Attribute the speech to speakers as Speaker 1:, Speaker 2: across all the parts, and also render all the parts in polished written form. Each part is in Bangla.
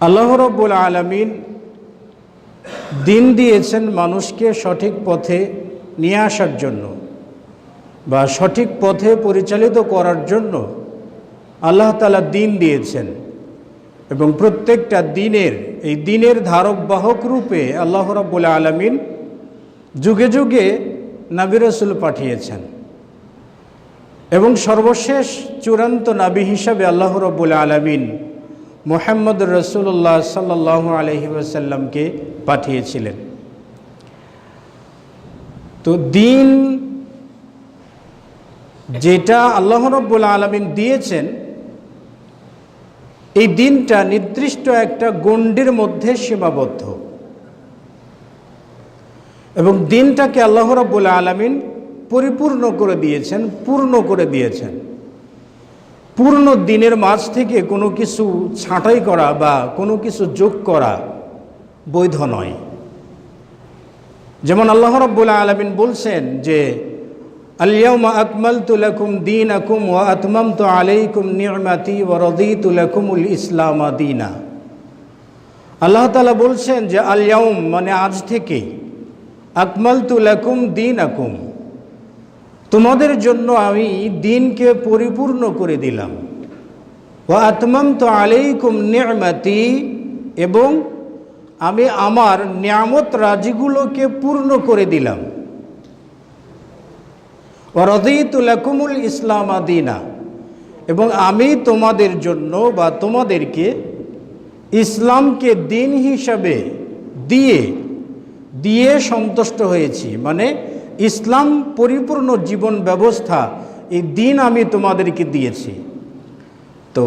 Speaker 1: আল্লাহ রাব্বুল আলামিন দিন দিয়েছেন মানুষকে সঠিক পথে নিয়ে আসার জন্য বা সঠিক পথে পরিচালিত করার জন্য আল্লাহ তাআলা দিন দিয়েছেন এবং প্রত্যেকটা দিনের ধারক বাহক রূপে আল্লাহ রাব্বুল আলামিন যুগে যুগে নবী রাসূল পাঠিয়েছেন এবং সর্বশেষ চূড়ান্ত নবী হিসাবে আল্লাহ রাব্বুল আলামিন মুহাম্মদ রাসূলুল্লাহ সাল্লাল্লাহু আলাইহি ওয়াসাল্লামকে পাঠিয়েছিলেন। তো দিন যেটা আল্লাহ রাব্বুল আলামিন দিয়েছেন, এই দিনটা নির্দিষ্ট একটা গণ্ডির মধ্যে সীমাবদ্ধ এবং দিনটাকে আল্লাহ রাব্বুল আলামিন পরিপূর্ণ করে দিয়েছেন, পূর্ণ করে দিয়েছেন। পূর্ণ দিনের মাঝ থেকে কোনো কিছু ছাঁটাই করা বা কোনো কিছু যোগ করা বৈধ নয়। যেমন আল্লাহ রাব্বুল আলামিন বলছেন যে আল-ইয়াওমা আকমালতু লাকুম দীনাকুম ওয়া আতমামতু আলাইকুম নি'মাতি ওয়া রাদিতু লাকুমুল ইসলাম দীনা। আল্লাহ তাআলা বলছেন যে আল-ইয়াওম মানে আজ থেকে, আকমালতু লাকুম দীনাকুম তোমাদের জন্য আমি দিনকে পরিপূর্ণ করে দিলাম, ওয়া আতমামতু আলাইকুম নি'মাতি এবং আমি আমার নিয়ামত রাজিগুলোকে পূর্ণ করে দিলাম, ওয়া রাদিতু লাকুমুল ইসলাম দীনা এবং আমি তোমাদের জন্য বা তোমাদেরকে ইসলামকে দিন হিসাবে দিয়ে সন্তুষ্ট হয়েছি। মানে ইসলাম পরিপূর্ণ জীবন ব্যবস্থা, এই দিন আমি তোমাদেরকে দিয়েছি। তো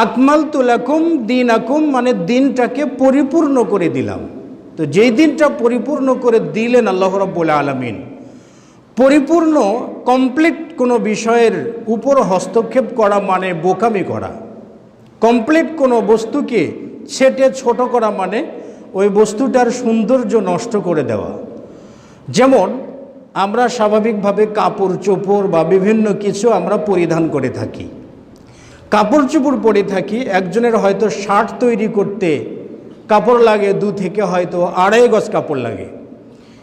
Speaker 1: আকমালতু লাকুম দীনাকুম মানে দিনটাকে পরিপূর্ণ করে দিলাম। তো যেই দিনটা পরিপূর্ণ করে দিলেন আল্লাহ রাব্বুল আলামিন, পরিপূর্ণ কমপ্লিট কোনো বিষয়ের উপর হস্তক্ষেপ করা মানে বোকামি করা। কমপ্লিট কোনো বস্তুকে ছেটে ছোট করা মানে ওই বস্তুটার সৌন্দর্য নষ্ট করে দেওয়া। যেমন আমরা স্বাভাবিকভাবে কাপড় চোপড় বা বিভিন্ন কিছু আমরা পরিধান করে থাকি, কাপড় চোপড় পরে থাকি। একজনের হয়তো শার্ট তৈরি করতে কাপড় লাগে 2 থেকে হয়তো 2.5 গজ কাপড় লাগে,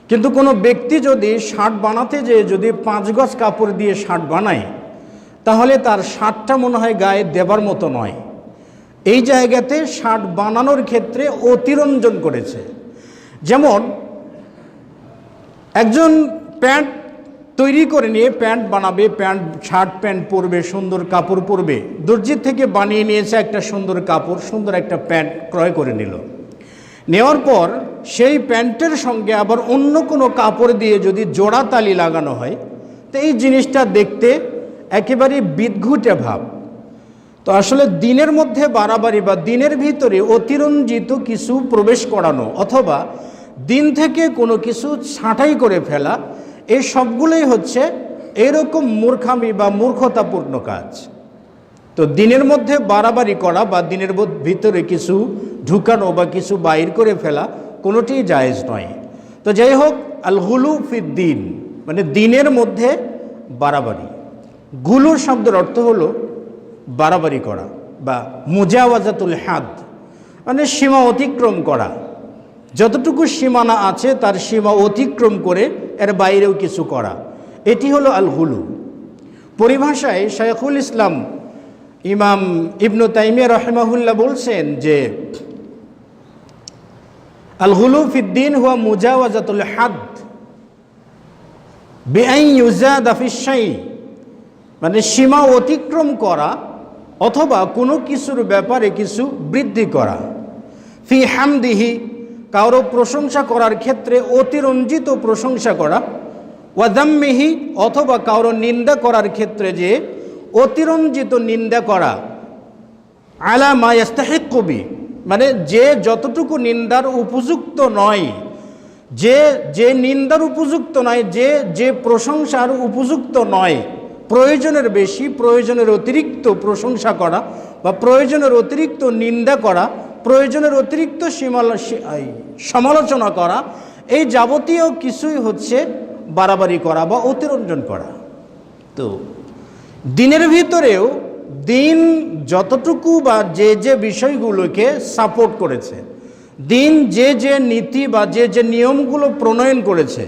Speaker 1: কিন্তু কোনো ব্যক্তি যদি শার্ট বানাতে যেয়ে যদি 5 গজ কাপড় দিয়ে শার্ট বানায়, তাহলে তার শার্টটা মনে হয় গায়ে দেবার মতো নয়। এই জায়গাতে শার্ট বানানোর ক্ষেত্রে অতিরঞ্জন করেছে। যেমন একজন প্যান্ট তৈরি করে নিয়ে প্যান্ট বানাবে, শার্ট প্যান্ট পরবে, সুন্দর কাপড় পরবে, দর্জির থেকে বানিয়ে নিয়েছে একটা সুন্দর কাপড়, সুন্দর একটা প্যান্ট ক্রয় করে নিল। নেওয়ার পর সেই প্যান্টের সঙ্গে আবার অন্য কোনো কাপড় দিয়ে যদি জোড়া তালি লাগানো হয়, তো এই জিনিসটা দেখতে একেবারে বিদঘুটে ভাব। তো আসলে দিনের মধ্যে বাড়াবাড়ি বা দিনের ভিতরে অতিরঞ্জিত কিছু প্রবেশ করানো অথবা দিন থেকে কোনো কিছু ছাঁটাই করে ফেলা, এই সবগুলোই হচ্ছে এরকম মূর্খামি বা মূর্খতাপূর্ণ কাজ। তো দিনের মধ্যে বাড়াবাড়ি করা বা দিনের ভিতরে কিছু ঢুকানো বা কিছু বাইর করে ফেলা কোনোটিই জায়েজ নয়। তো যাই হোক, আল গুলু ফিদ্দিন মানে দিনের মধ্যে বাড়াবাড়ি। গুলুর শব্দের অর্থ হলো বাড়াবাড়ি করা বা মুজাওয়াজাতুল হাদ মানে সীমা অতিক্রম করা। যতটুকু সীমানা আছে তার সীমা অতিক্রম করে এর বাইরেও কিছু করা, এটি হলো আল গুলু। পরিভাষায় শাইখুল ইসলাম ইমাম ইবনু তাইমিয়া রাহিমাহুল্লাহ বলছেন যে আল গুলু ফিদ্দিন হুয়া মুজাওয়াজাতুল হাদ বিআন ইউজাদা ফিশ শাই মানে সীমা অতিক্রম করা অথবা কোনো কিছুর ব্যাপারে কিছু বৃদ্ধি করা। ফি হামদিহি কারো প্রশংসা করার ক্ষেত্রে অতিরঞ্জিত প্রশংসা করা, ওয়া যাম্মিহি অথবা কারো নিন্দা করার ক্ষেত্রে যে অতিরঞ্জিত নিন্দা করা, আলা মা ইস্তাহিক্কু বি মানে যে যতটুকু নিন্দার উপযুক্ত নয়, যে নিন্দার উপযুক্ত নয়, যে প্রশংসার উপযুক্ত নয়, প্রয়োজনের বেশি প্রয়োজনের অতিরিক্ত প্রশংসা করা বা প্রয়োজনের অতিরিক্ত নিন্দা করা, প্রয়োজনের অতিরিক্ত সমালোচনা করা, এই যাবতীয় কিছুই হচ্ছে বাড়াবাড়ি করা বা অতিরঞ্জন করা। তো দিনের ভিতরেও দিন যতটুকু বা যে যে বিষয়গুলোকে সাপোর্ট করেছে, দিন যে যে নীতি বা যে যে নিয়মগুলো প্রণয়ন করেছে,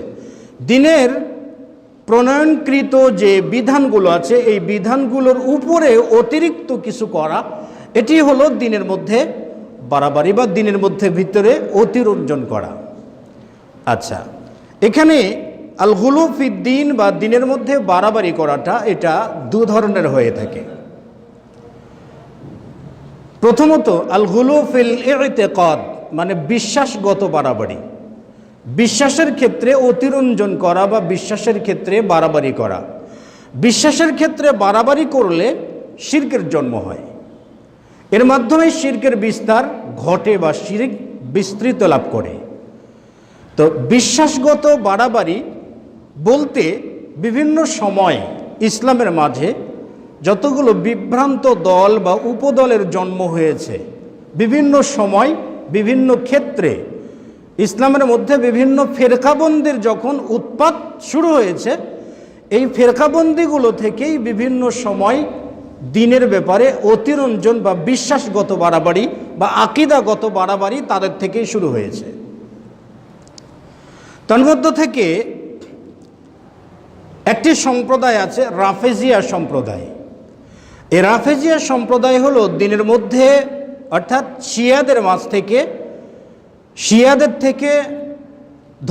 Speaker 1: দিনের প্রণয়নকৃত যে বিধানগুলো আছে এই বিধানগুলোর উপরে অতিরিক্ত কিছু করা, এটি হলো দিনের মধ্যে বাড়াবাড়ি বা দিনের মধ্যে ভিতরে অতিরঞ্জন করা। আচ্ছা, এখানে আল গুলু ফিদ্দিন বা দিনের মধ্যে বাড়াবাড়ি করাটা এটা দু ধরনের হয়ে থাকে। প্রথমত আল গুলু ফিল ইতিকাদ, মানে বিশ্বাসগত বাড়াবাড়ি, বিশ্বাসের ক্ষেত্রে অতিরঞ্জন করা বা বিশ্বাসের ক্ষেত্রে বাড়াবাড়ি করা। বিশ্বাসের ক্ষেত্রে বাড়াবাড়ি করলে শিরকের জন্ম হয়, এর মাধ্যমে শিরকের বিস্তার ঘটে বা শিরক বিস্তৃত লাভ করে। তো বিশ্বাসগত বাড়াবাড়ি বলতে বিভিন্ন সময় ইসলামের মাঝে যতগুলো বিভ্রান্ত দল বা উপদলের জন্ম হয়েছে, বিভিন্ন সময় বিভিন্ন ক্ষেত্রে ইসলামের মধ্যে বিভিন্ন ফেরকাবন্দির যখন উৎপাত শুরু হয়েছে, এই ফেরকাবন্দিগুলো থেকেই বিভিন্ন সময় দিনের ব্যাপারে অতিরঞ্জন বা বিশ্বাসগত বাড়াবাড়ি বা আকীদাগত বাড়াবাড়ি তাদের থেকেই শুরু হয়েছে। তন্মধ্য থেকে একটি সম্প্রদায় আছে রাফেজিয়া সম্প্রদায়। এই রাফেজিয়া সম্প্রদায় হলো দিনের মধ্যে, অর্থাৎ শিয়াদের থেকে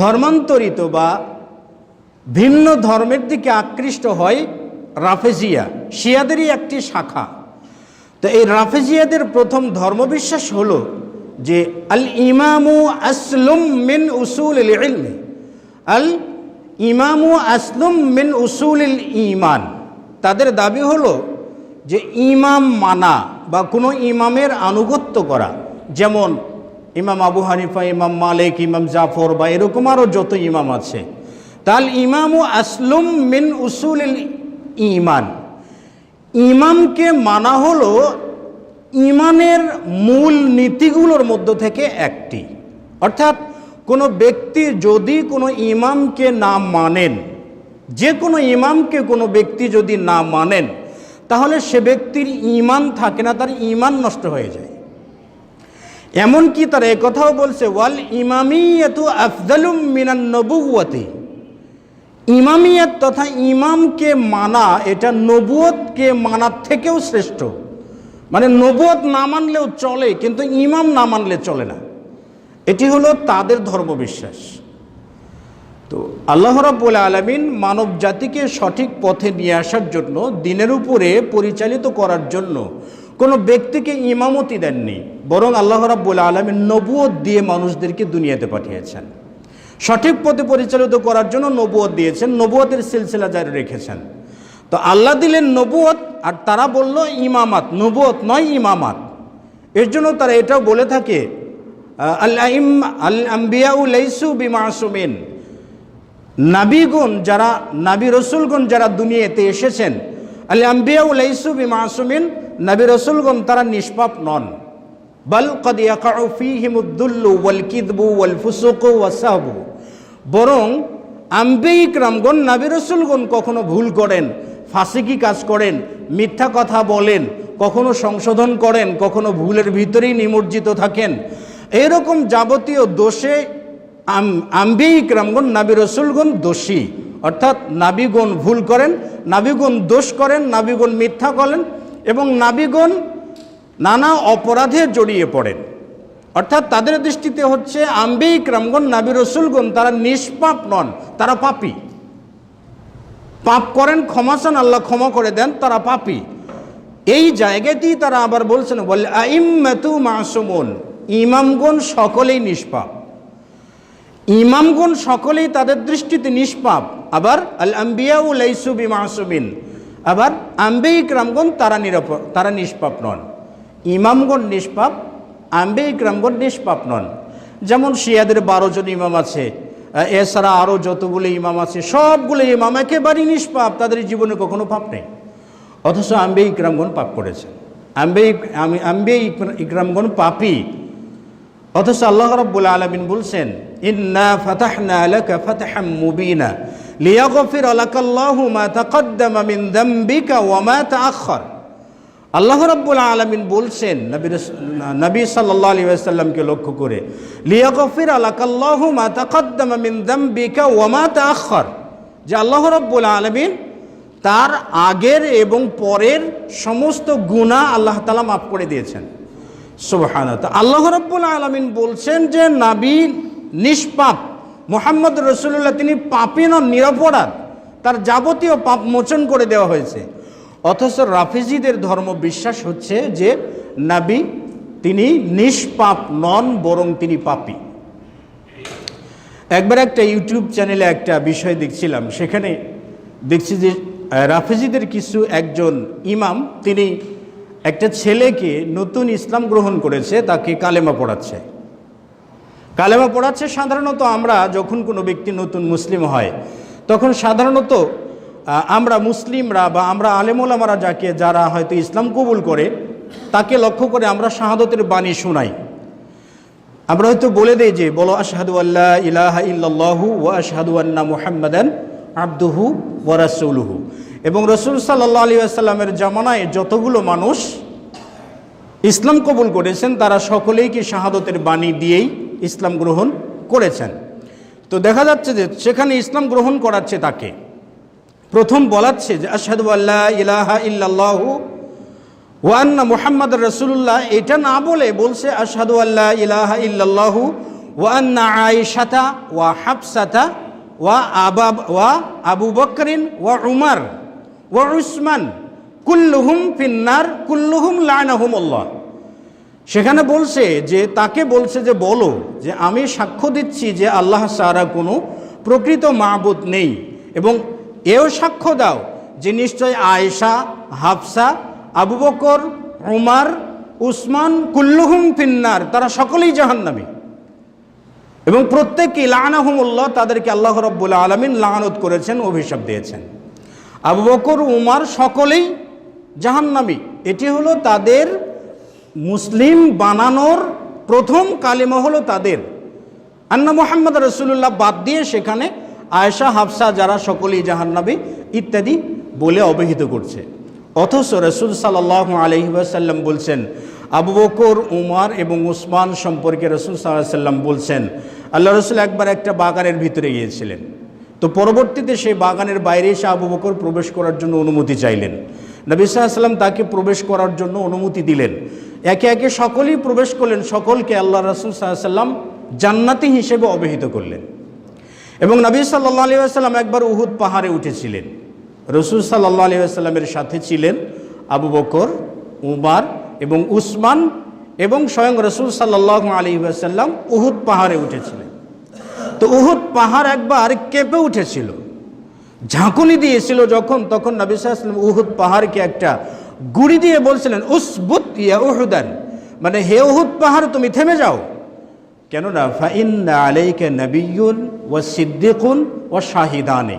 Speaker 1: ধর্মান্তরিত বা ভিন্ন ধর্মের দিকে আকৃষ্ট হয় রাফেজিয়া, শিয়াদেরই একটি শাখা। তো এই রাফেজিয়াদের প্রথম ধর্মবিশ্বাস হলো যে আল ইমামু আসলুম মিন উসুলিল ইলমি, আল ইমামু আসলুম মিন উসুলিল ঈমান। তাদের দাবি হলো যে ইমাম মানা বা কোনো ইমামের আনুগত্য করা, যেমন ইমাম আবু হানিফা, ইমাম মালিক, ইমাম জাফর বা এরকম আরও যত ইমাম আছে, তাল ইমামু আসলুম মিন উসুলিল ঈমান। ইমামকে মানা হলো ইমানের মূল নীতিগুলোর মধ্য থেকে একটি। অর্থাৎ কোনো ব্যক্তি যদি কোনো ইমামকে না মানেন, যে কোনো ইমামকে কোনো ব্যক্তি যদি না মানেন, তাহলে সে ব্যক্তির ঈমান থাকে না, তার ঈমান নষ্ট হয়ে যায়। এমনকি তারা একথাও বলছে ওয়াল ইমামিয়াতু আফদালুম মিনান নবুওয়াতি, ইমামিয়াত তথা ইমামকে মানা এটা নবুয়তকে মানার থেকেও শ্রেষ্ঠ। মানে নবুয়ত না মানলেও চলে, কিন্তু ইমাম না মানলে চলে না। এটি হলো তাদের ধর্মবিশ্বাস। তো আল্লাহ রাব্বুল আলামিন মানব জাতিকে সঠিক পথে নিয়ে আসার জন্য, দিনের উপরে পরিচালিত করার জন্য কোনো ব্যক্তিকে ইমামতি দেননি, বরং আল্লাহ রাব্বুল আলামিন নবুয়ত দিয়ে মানুষদেরকে দুনিয়াতে পাঠিয়েছেন। সঠিক পথে পরিচালিত করার জন্য নবুয়ত দিয়েছেন, নবুয়তের সিলসিলা জারি রেখেছেন। তো আল্লাহ দিলেন নবুয়ত, আর তারা বলল ইমামাত, নবুয়ত নয় ইমামাত। এর জন্য তারা এটাও বলে থাকে আল আম্বিয়াউ লাইসু বিমাসুমিন, নাবিগণ যারা, নাবি রসুলগণ যারা দুনিয়াতে এসেছেন, আল আম্বিয়াউ লাইসু বিমাসুমিন, নবী রসুলগণ তারা নিষ্পাপ নন। বাল কদ ইয়াকাউ ফীহিমুদ-দুল্লু ওয়াল কিযবু ওয়াল ফুসুকু ওয়াস-সাহবু, বরং আম্বিয়া ইকরামগণ, নবী রসুলগণ কখনো ভুল করেন, ফাসিকি কাজ করেন, মিথ্যা কথা বলেন, কখনো সংশোধন করেন, কখনো ভুলের ভিতরেই নিমজ্জিত থাকেন। এইরকম যাবতীয় দোষে আম্বিয়া ইকরামগণ, নবী রসুলগণ দোষী। অর্থাৎ নাবিগণ ভুল করেন, নাবিগণ দোষ করেন, নাবিগণ মিথ্যা করেন এবং নাবিগণ নানা অপরাধে জড়িয়ে পড়েন। অর্থাৎ তাদের দৃষ্টিতে হচ্ছে আম্বিয়া ইকরামগণ, নবী রসুলগণ তারা নিষ্পাপ নন, তারা পাপী। পাপ করেন, ক্ষমা চান, আল্লাহ ক্ষমা করে দেন, তারা পাপী। এই জায়গাতেই তারা আবার বলছেন ওয়াল আইম্মাতু মাসুমুন, ইমামগণ সকলেই নিষ্পাপ। ইমামগণ সকলেই তাদের দৃষ্টিতে নিষ্পাপ। আবার আল আম্বিয়াউ লাইসু বিমাসুমিন, আবার আম্বিয়া ইকরামগণ তারা নিষ্পাপ নন। ইমামগণ নিষ্পাপ, আম্বিয়া ইকরামগণ নিষ্পাপ নন। যেমন শিয়াদের 12 জন ইমাম আছে, এছাড়া আরও যতগুলো ইমাম আছে, সবগুলো ইমাম একেবারেই নিষ্পাপ, তাদের জীবনে কখনো পাপ নেই। অথচ আম্বিয়া ইকরামগণ পাপ করেছেন, আম্বিয়া ইকরামগণ পাপী। অথচ আল্লাহ রাব্বুল আলামিন বলছেন ইন্না ফাতাহনা লাকা ফাতহাম মুবিনা লিয়াগফিরা লাকাল্লাহু মা তাকদ্দামা মিন যামবিকা ওয়া মা তাআখার। আল্লাহ রাব্বুল আলামিন বলছেন নবী সাল্লাল্লাহু আলাইহি ওয়াসাল্লামকে লক্ষ্য করে, লিয়াগফিরা লাকাল্লাহু মা তাকাদ্দামা মিন যামবিকা ওয়া মা তাআখার, যে আল্লাহ রাব্বুল আলামিন তার আগের এবং পরের সমস্ত গুনাহ আল্লাহ তাআলা মাফ করে দিয়েছেন। সুবহানাল্লাহ। আল্লাহ রাব্বুল আলামিন বলছেন যে নবী নিষ্পাপ, মুহাম্মদ রাসূলুল্লাহ তিনি পাপী নন, নিরপরাধ, তার যাবতীয় পাপ মোচন করে দেওয়া হয়েছে। অথচ রাফিজিদের ধর্ম বিশ্বাস হচ্ছে যে নবী তিনি নিষ্পাপ নন, বরং তিনি পাপী। একবার একটা ইউটিউব চ্যানেলে একটা বিষয় দেখছিলাম, সেখানে দেখছি যে রাফিজিদের কিছু একজন ইমাম তিনি একটা ছেলেকে নতুন ইসলাম গ্রহণ করেছে, তাকে কালেমা পড়াচ্ছে। কালেমা পড়াচ্ছে সাধারণত আমরা যখন কোনো ব্যক্তি নতুন মুসলিম হয় তখন সাধারণত আমরা মুসলিমরা বা আমরা আলেমুলামারা যারা হয়তো ইসলাম কবুল করে তাকে লক্ষ্য করে আমরা শাহাদতের বাণী শোনাই। আমরা হয়তো বলে দেই যে বলো আশহাদু আল্লা ইলাহা ইল্লাল্লাহু ওয়া আশহাদু আন্না মুহাম্মাদান আবদুহু ওয়া রাসূলুহু। এবং রাসূল সাল্লাল্লাহু আলাইহি ওয়াসাল্লামের জামানায় যতগুলো মানুষ ইসলাম কবুল করেছেন তারা সকলেই কি শাহাদতের বাণী দিয়েই ইসলাম গ্রহণ করেছেন। তো দেখা যাচ্ছে যে সেখানে ইসলাম গ্রহণ করাচ্ছে তাকে, প্রথম বলাচ্ছে যে আশহাদু আল্লা ইলাহা ইল্লাল্লাহু ওয়া আন্না মুহাম্মাদুর রাসূলুল্লাহ, এটা না বলে বলছে আশহাদু আল্লা ইলাহা ইল্লাল্লাহু ওয়া আন্না আয়েশাতা ওয়া হাফসাতা ওয়া আবু বকরিন ওয়া উমর ওয়া উসমান কুল্লুহুম ফিন্নার কুল্লুহুম লা'নাহুমুল্লাহ। সেখানে বলছে যে তাকে বলছে যে বলো যে আমি সাক্ষ্য দিচ্ছি যে আল্লাহ ছাড়া কোনো প্রকৃত মাবুদ নেই, এবং এও সাক্ষ্য দাও যে নিশ্চয় আয়েশা, হাফসা, আবু বকর, উমর, উসমান কুল্লুহুম ফিন্নার, তারা সকলেই জাহান্নামী, এবং প্রত্যেকেই লা'নাহুমুল্লাহ, তাদেরকে আল্লাহ রাব্বুল আলামিন লানত করেছেন, অভিশাপ দিয়েছেন। আবু বকর, উমর সকলেই জাহান্নামী। এটি হলো তাদের মুসলিম বানানোর প্রথম কালেমা, হলো তাদের আন্না মুহাম্মদ রাসূলুল্লাহ বাদ দিয়ে সেখানে আয়েশা, হাফসা যারা সকলেই জাহান্নামী ইত্যাদি বলে অবহিত করছে। অথচ রাসূল সাল্লাল্লাহু আলাইহি ওয়াসাল্লাম বলছেন আবু বকর, উমর এবং উসমান সম্পর্কে রাসূল সাল্লাল্লাহু আলাইহি ওয়াসাল্লাম বলছেন আল্লাহ রাসূল একবার একটা বাগানের ভিতরে গিয়েছিলেন, তো পরবর্তীতে সেই বাগানের বাইরে এসে আবু বকর প্রবেশ করার জন্য অনুমতি চাইলেন। নবী সাল্লাল্লাহু আলাইহি ওয়াসাল্লাম তাকে প্রবেশ করার জন্য অনুমতি দিলেন। একে একে সকলেই প্রবেশ করলেন, সকলকে আল্লাহ রাসূল সাল্লাল্লাহু আলাইহি ওয়াসাল্লাম জান্নাতি হিসেবে অভিহিত করলেন। এবং নবী সাল্লাল্লাহু আলাইহি ওয়াসাল্লাম একবার উহুদ পাহাড়ে উঠেছিলেন, রাসূল সাল্লাল্লাহু আলাইহি ওয়াসাল্লামের সাথে ছিলেন আবু বকর, উমর এবং উসমান, এবং স্বয়ং রাসূল সাল্লাল্লাহু আলাইহি ওয়াসাল্লাম উহুদ পাহাড়ে উঠেছিলেন। তো উহুদ পাহাড় একবার কেঁপে উঠেছিল, ঝাঁকুনি দিয়েছিল যখন, তখন নবী সাল্লাল্লাহু আলাইহি ওয়াসাল্লাম উহুদ পাহাড়কে একটা গুড়ি দিয়ে বলছিলেন উসবুত ইয়া উহুদান, মানে হে উহুদ পাহাড় তুমি থেমে যাও, কেননা ফাইন্না আলাইকা নাবিয়্যুন ওয়া সিদ্দিকুন ওয়া শাহিদানি,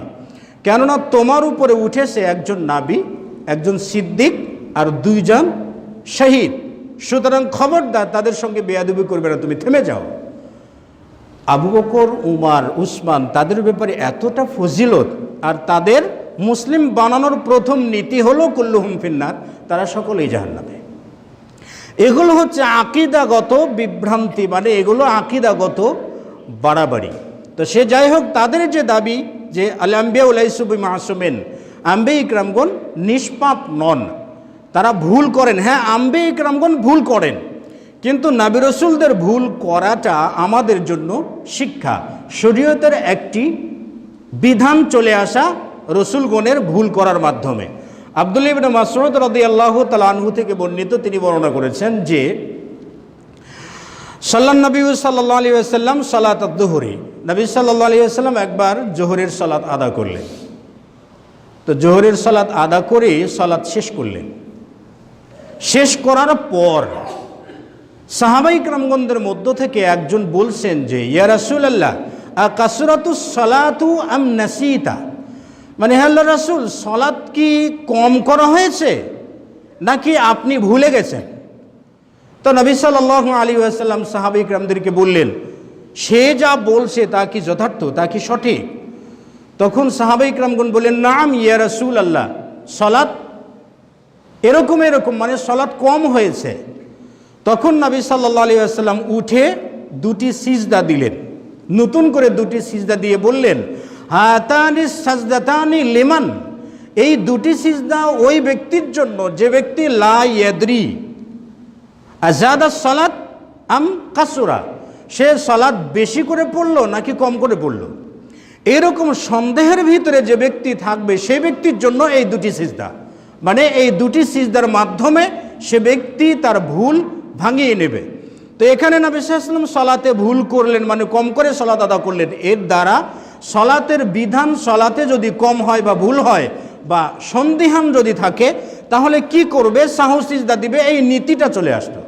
Speaker 1: কেননা তোমার উপরে উঠেছে একজন নাবী, একজন সিদ্দিক আর দুইজন শহীদ, সুতরাং খবরদার তাদের সঙ্গে বেয়াদবি করবে না, তুমি থেমে যাও। আবু বকর, উমর, উসমান তাদের ব্যাপারে এতটা ফজিলত, আর তাদের মুসলিম বানানোর প্রথম নীতি হলো কুল্লুহুম ফিন্নার, তারা সকলেই জাহান্নামে। এগুলো হচ্ছে আকীদাগত বিভ্রান্তি, মানে এগুলো আকীদাগত বাড়াবাড়ি। তো সে যাই হোক, তাদের যে দাবি যে আল আম্বিয়া লাইসু বিমাসুমিন, আম্বিয়া ইকরামগণ নিষ্পাপ নন, তারা ভুল করেন। হ্যাঁ, আম্বিয়া ইকরামগণ ভুল করেন, কিন্তু নবী রাসূলদের ভুল করাটা আমাদের জন্য শিক্ষা, শরীয়তের একটি বিধান চলে আসা রাসূলগণের ভুল করার মাধ্যমে। আব্দুল্লাহ ইবনে মাসউদ রাদিয়াল্লাহু তাআলা আনহু থেকে বর্ণিত, তিনি বর্ণনা করেছেন যে সাল্লাল্লাহু নবী সাল্লাল্লাহু আলাইহি ওয়াসাল্লাম সালাত আদ-দুহরি, নবী সাল্লাল্লাহু আলাইহি ওয়াসাল্লাম একবার জোহরের সালাত আদা করলেন। তো জোহরের সালাত আদা করে সালাত শেষ করলেন। শেষ করার পর সাহাবায়ে কেরামগণদের মধ্য থেকে একজন বলছেন যে ইয়া রাসূলুল্লাহ আকাসরাতুস সালাতু আম নাসিতা, মানে হে আল্লাহর রাসূল, সালাত কি কম করা হয়েছে নাকি আপনি ভুলে গেছেন? তো নবী সাল্লাল্লাহু আলাইহি ওয়াসাল্লাম সাহাবায়ে কেরামদেরকে বললেন সে যা বলছে তা কি যথার্থ, তা কি সঠিক? তখন সাহাবায়ে কেরামগণ বললেন নাম ইয়া রাসূলুল্লাহ, সালাত এরকম মানে সালাত কম হয়েছে। তখন নবী সাল্লাল্লাহু আলাইহি ওয়াসাল্লাম উঠে দুটি সিজদা দিলেন, নতুন করে দুটি সিজদা দিয়ে বললেন, হাতানি সাজদাতানি লিমান, এই দুটি সিজদা ওই ব্যক্তির জন্য যে ব্যক্তি লা ইয়াদরি আযাদা সালাত আম কাসুরা, সে সালাত বেশি করে পড়লো নাকি কম করে পড়লো, এরকম সন্দেহের ভিতরে যে ব্যক্তি থাকবে সে ব্যক্তির জন্য এই দুটি সিজদা, মানে এই দুটি সিজদার মাধ্যমে সে ব্যক্তি তার ভুল ভাঙিয়ে নেবে। তো এখানে নবী সাল্লাল্লাহু আলাইহি ওয়াসাল্লাম সালাতে ভুল করলেন, মানে কম করে সালাত আদা করলেন। এর দ্বারা সালাতের বিধান, সালাতে যদি কম হয় বা ভুল হয় বা সন্দিহান যদি থাকে, তাহলে কি করবে, সাহু সিজদা দিবে, এই নীতিটা চলে আসতো।